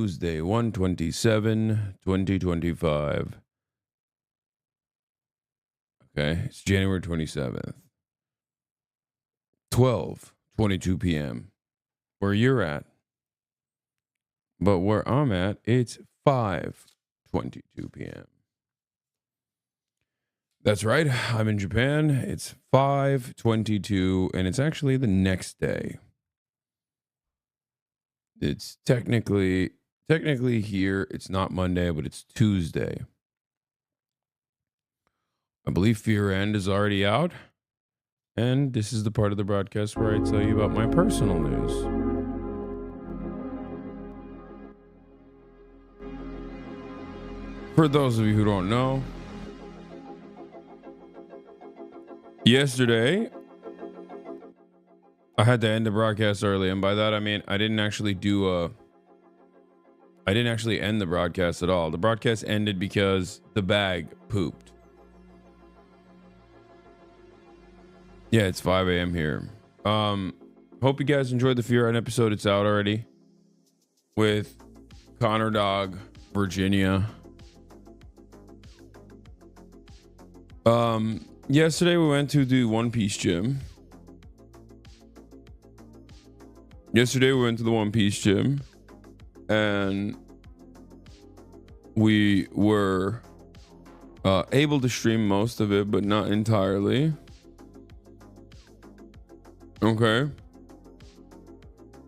Tuesday, 1/27/2025. Okay, it's January 27th. 12:22 p.m. Where you're at. But where I'm at, it's 5:22 p.m. That's right. I'm in Japan. It's 5:22, and it's actually the next day. It's technically here, it's not Monday, but it's Tuesday. I believe Fear End is already out. And this is the part of the broadcast where I tell you about my personal news. For those of you who don't know, yesterday I had to end the broadcast early, and by that I mean I didn't actually end the broadcast at all. The broadcast ended because the bag pooped. Yeah, it's 5 a.m. here. Hope you guys enjoyed the Fear End episode. It's out already with Connor Dog, Virginia. Yesterday we went to the One Piece gym. And we were able to stream most of it, but not entirely. Okay.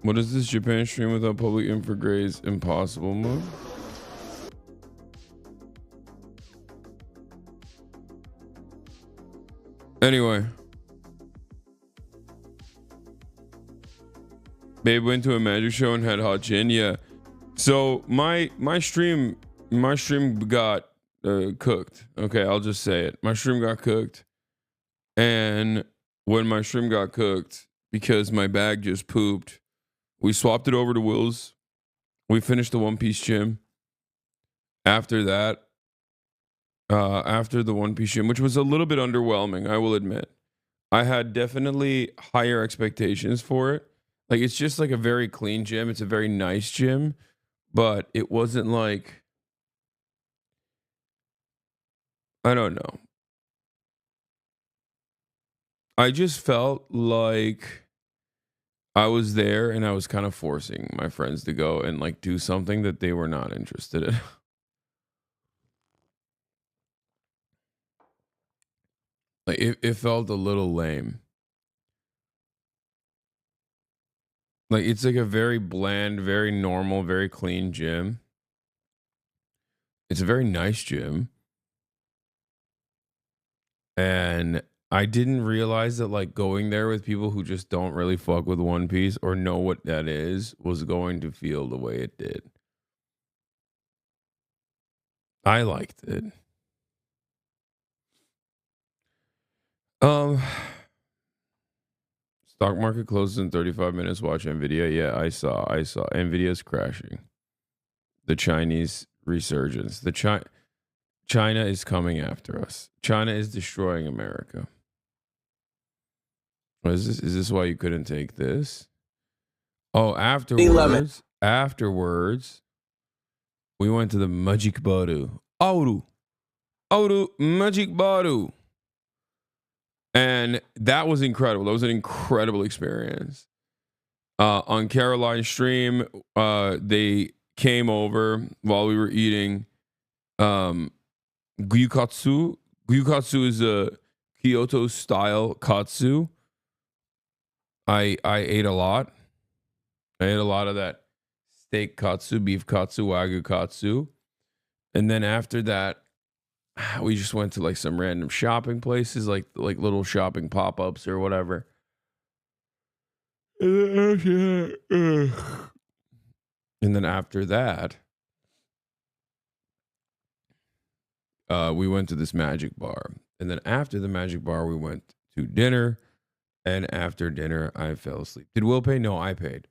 What is this? Japan stream without public info grades impossible mode? Anyway. Babe went to a magic show and had hot gin. Yeah. So my stream got cooked. Okay, I'll just say it. My stream got cooked. And when my stream got cooked, because my bag just pooped, we swapped it over to Will's. We finished the One Piece gym. After that, after the One Piece gym, which was a little bit underwhelming, I will admit. I had definitely higher expectations for it. Like, it's just like a very clean gym. It's a very nice gym, but it wasn't like, I don't know. I just felt like I was there and I was kind of forcing my friends to go and like do something that they were not interested in. Like it felt a little lame. Like, it's like a very bland, very normal, very clean gym. It's a very nice gym. And I didn't realize that like going there with people who just don't really fuck with One Piece or know what that is was going to feel the way it did. I liked it. Stock market closes in 35 minutes. Watch Nvidia. Yeah, I saw. Nvidia's crashing. The Chinese resurgence. China is coming after us. China is destroying America. Is this why you couldn't take this? Oh, afterwards, we went to the Magic Baru. Auru Magic Baru. And that was incredible. That was an incredible experience. On Caroline's stream, they came over while we were eating gyukatsu. Gyukatsu is a Kyoto style katsu. I ate a lot. I ate a lot of that steak katsu, beef katsu, wagyu katsu. And then after that, we just went to like some random shopping places, like little shopping pop-ups or whatever. And then after that, we went to this magic bar. And then after the magic bar, we went to dinner. And after dinner, I fell asleep. Did Will pay? No, I paid.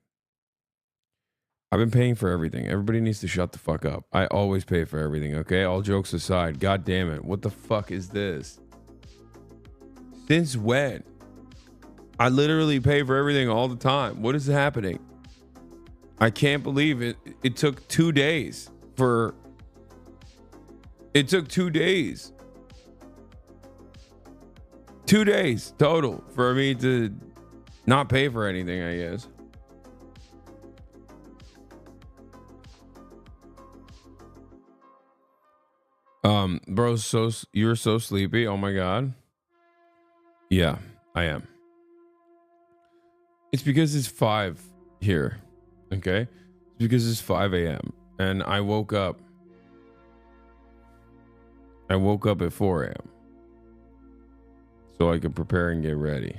I've been paying for everything. Everybody needs to shut the fuck up. I always pay for everything, okay? All jokes aside. God damn it. What the fuck is this? Since when? I literally pay for everything all the time. What is happening? I can't believe it. It took 2 days for. It took 2 days. 2 days total for me to not pay for anything, I guess. Bro, you're so sleepy. Oh my god. Yeah, I am. It's because it's 5 here. Okay? It's because it's 5 a.m. and I woke up. I woke up at 4 a.m. so I could prepare and get ready.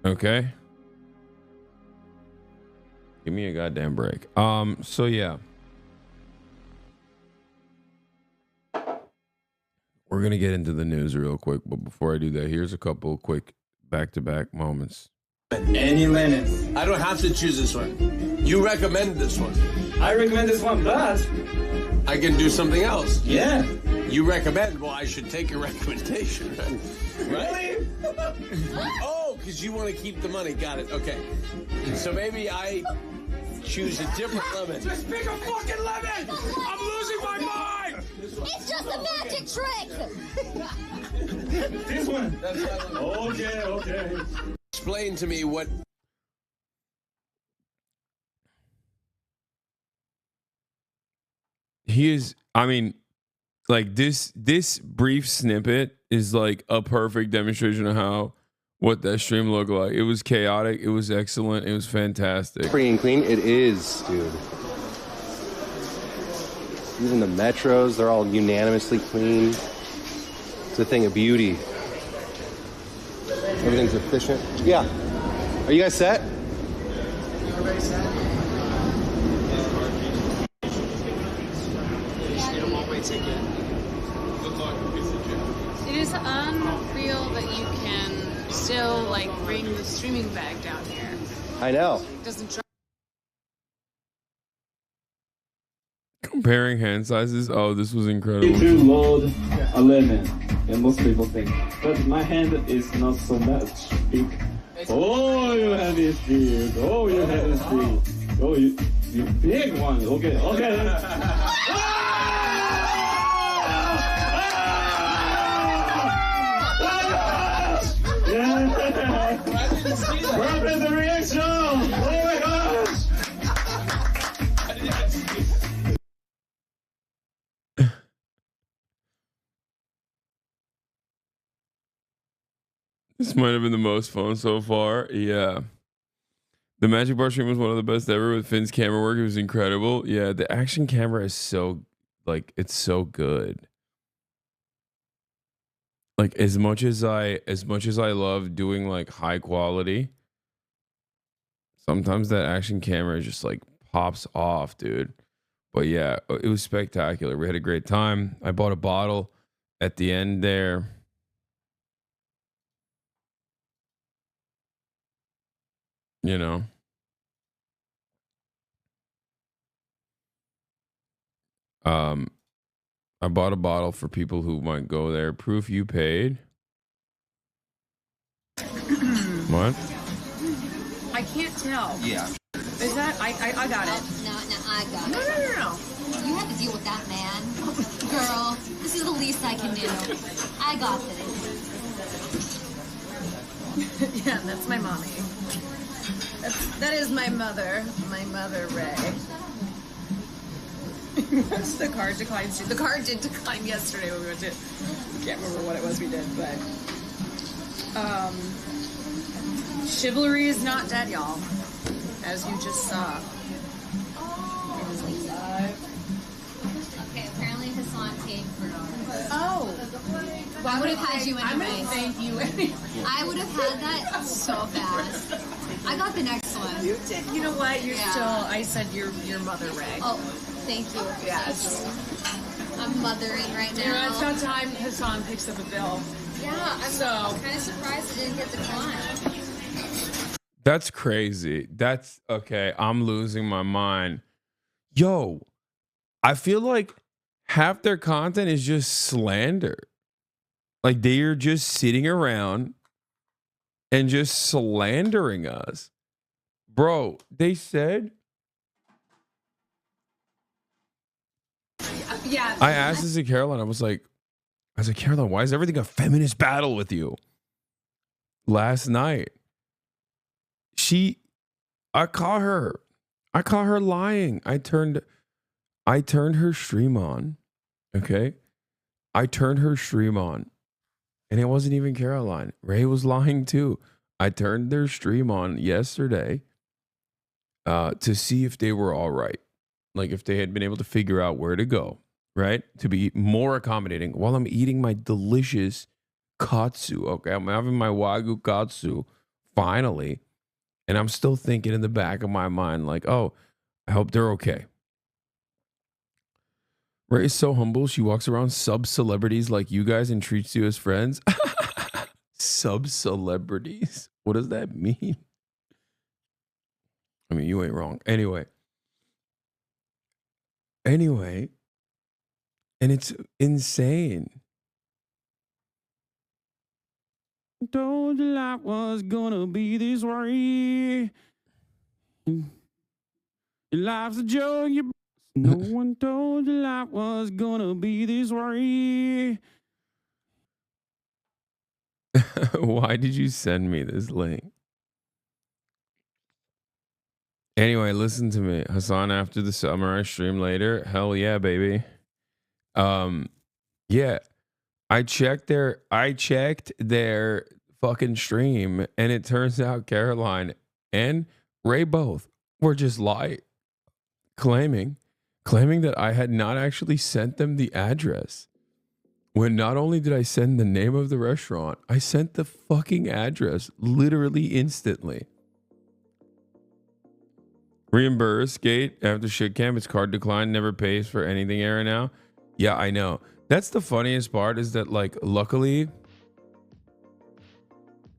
Okay? Give me a goddamn break. So yeah. We're going to get into the news real quick, but before I do that, here's a couple quick back-to-back moments. Any lemons? I don't have to choose this one. You recommend this one. I recommend this one, but I can do something else. yeah. You recommend, well, I should take your recommendation, right? Really? Oh, because you want to keep the money. Got it. Okay. So maybe I choose a different lemon. Just pick a fucking lemon! I'm losing my mind! It's just a magic trick! This one. Okay. Explain to me what... He is, I mean, like this brief snippet is like a perfect demonstration of how what that stream looked like. It was chaotic, it was excellent, it was fantastic. Free and clean, it is, dude. Even the metros, they're all unanimously clean. It's a thing of beauty. Everything's efficient. Yeah. Are you guys set? It is unreal that you can still like bring the streaming bag down here. I know. It doesn't try. Comparing hand sizes, oh, this was incredible. To load a lemon, and most people think, but my hand is not so much big. Oh, you have this big. Oh, you have this big. Oh, you big one. Okay. What is the reaction? Oh my gosh! This might have been the most fun so far. Yeah. The Magic Bar stream was one of the best ever with Finn's camera work. It was incredible. Yeah, the action camera is so, like, it's so good. Like, as much as I love doing like high quality, sometimes that action camera just like pops off, dude. But yeah, it was spectacular. We had a great time. I bought a bottle at the end there. You know. I bought a bottle for people who might go there. Proof you paid. What? I can't tell. Yeah. Is that I got it. No, I got it. No. You have to deal with that man. Girl, this is the least I can do. I got this. Yeah, that's my mommy. That is my mother. My mother, Ray. The card declined. The card did decline yesterday when we went to. I can't remember what it was we did, but chivalry is not dead, y'all. As you just saw. It is alive. Okay, apparently Hasan paid for ours. Oh. I would have had you I'm gonna anyway. thank you anyway. I would have had that so fast. I got the next one. You did. You know what? You're Yeah. still. I said your mother, Ray. Oh, thank you. Yes. I'm mothering right You know, now. it's about time Hasan picks up a bill. Yeah, I'm kind of surprised it didn't get declined. That's crazy. That's okay. I'm losing my mind. Yo, I feel like half their content is just slander. Like they are just sitting around and just slandering us. Bro, they said. Yeah. I asked this to Caroline. I was like, Caroline, why is everything a feminist battle with you? Last night, I caught her lying. I turned her stream on. Okay. I turned her stream on and it wasn't even Caroline. Ray was lying too. I turned their stream on yesterday to see if they were all right. Like if they had been able to figure out where to go, right? To be more accommodating while I'm eating my delicious katsu. Okay. I'm having my Wagyu katsu finally. And I'm still thinking in the back of my mind, like, oh, I hope they're okay. Ray is so humble. She walks around sub-celebrities like you guys and treats you as friends. Sub-celebrities? What does that mean? I mean, you ain't wrong. Anyway. And it's insane. Told you life was gonna be this way. Your life's a joke. No one told you life was gonna be this way. Why did you send me this link? Anyway, listen to me. Hasan, after the summer, I stream later. Hell yeah, baby. Yeah. I checked their fucking stream, and it turns out Caroline and Ray both were just claiming that I had not actually sent them the address. When not only did I send the name of the restaurant, I sent the fucking address literally instantly. Reimburse gate after shit camp. It's card decline. Never pays for anything error now. Yeah, I know. That's the funniest part is that, like, luckily,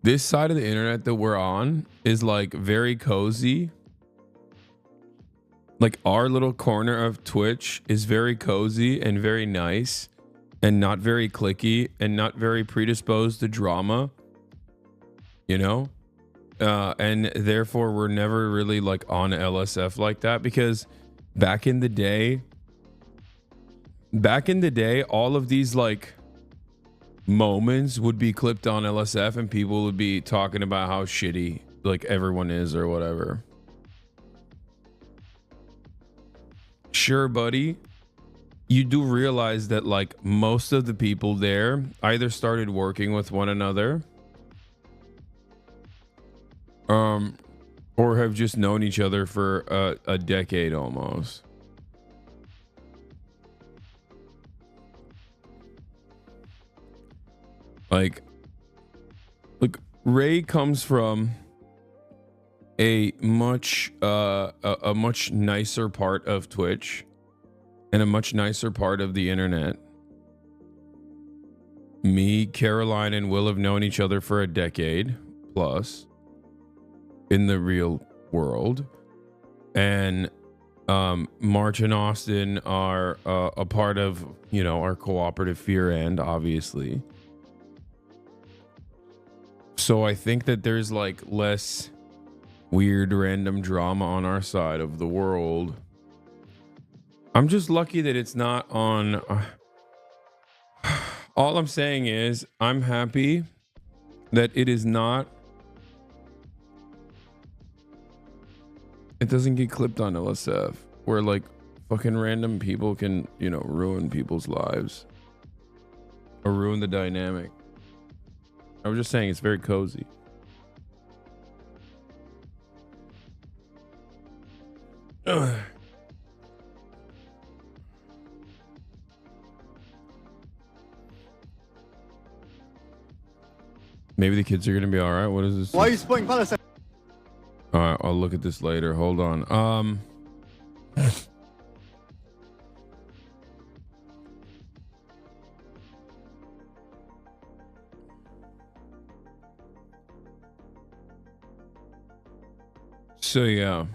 this side of the internet that we're on is like very cozy. Like our little corner of Twitch is very cozy and very nice and not very clicky and not very predisposed to drama, you know? And therefore we're never really like on LSF like that, because back in the day, all of these like moments would be clipped on LSF and people would be talking about how shitty like everyone is or whatever. Sure, buddy. You do realize that like most of the people there either started working with one another or have just known each other for a decade almost. Like Ray comes from a much nicer part of Twitch and a much nicer part of the internet. Me, Caroline, and Will have known each other for a decade plus in the real world, and March and Austin are a part of, you know, our cooperative fear end, obviously. So I think that there's like less weird random drama on our side of the world. I'm just lucky that it's not on. All I'm saying is I'm happy that it is not. It doesn't get clipped on LSF where like fucking random people can, you know, ruin people's lives or ruin the dynamic. I was just saying it's very cozy. Ugh. Maybe the kids are gonna be all right. What is this? Why are you spoiling Palestine? All right, I'll look at this later. Hold on. So yeah.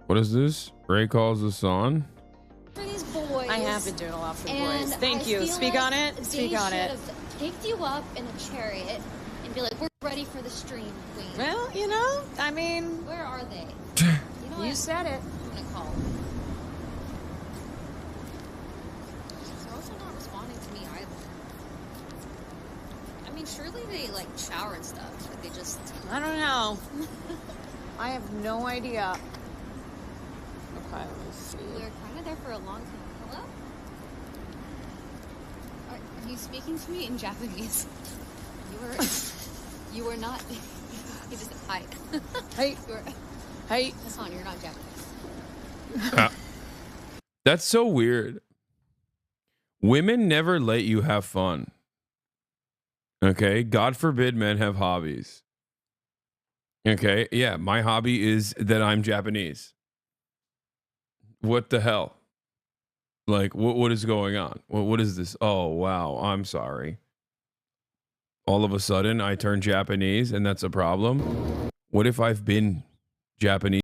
What is this? Ray calls us on. For these boys. I have been doing a lot for the And boys. Thank I you. feel Speak like on it. they Speak on should it. have picked you up in a chariot and be like, we're ready for the stream, queen. Well, you know, I mean, Where are they? You know you what? said it. I'm gonna call them. They're also not responding to me either. I mean, surely they like shower and stuff. Like they just. I don't know. I have no idea. Okay, let me see. They're kind of there for a long time. Hello? Are you speaking to me in Japanese? You were not. You just hi. Hey, You were. hey. Hasan, you're not Japanese. That's so weird. Women never let you have fun. Okay? God forbid men have hobbies. Okay? Yeah, my hobby is that I'm Japanese. What the hell? Like, what is going on? What is this? Oh, wow. I'm sorry. All of a sudden, I turn Japanese and that's a problem. What if I've been Japanese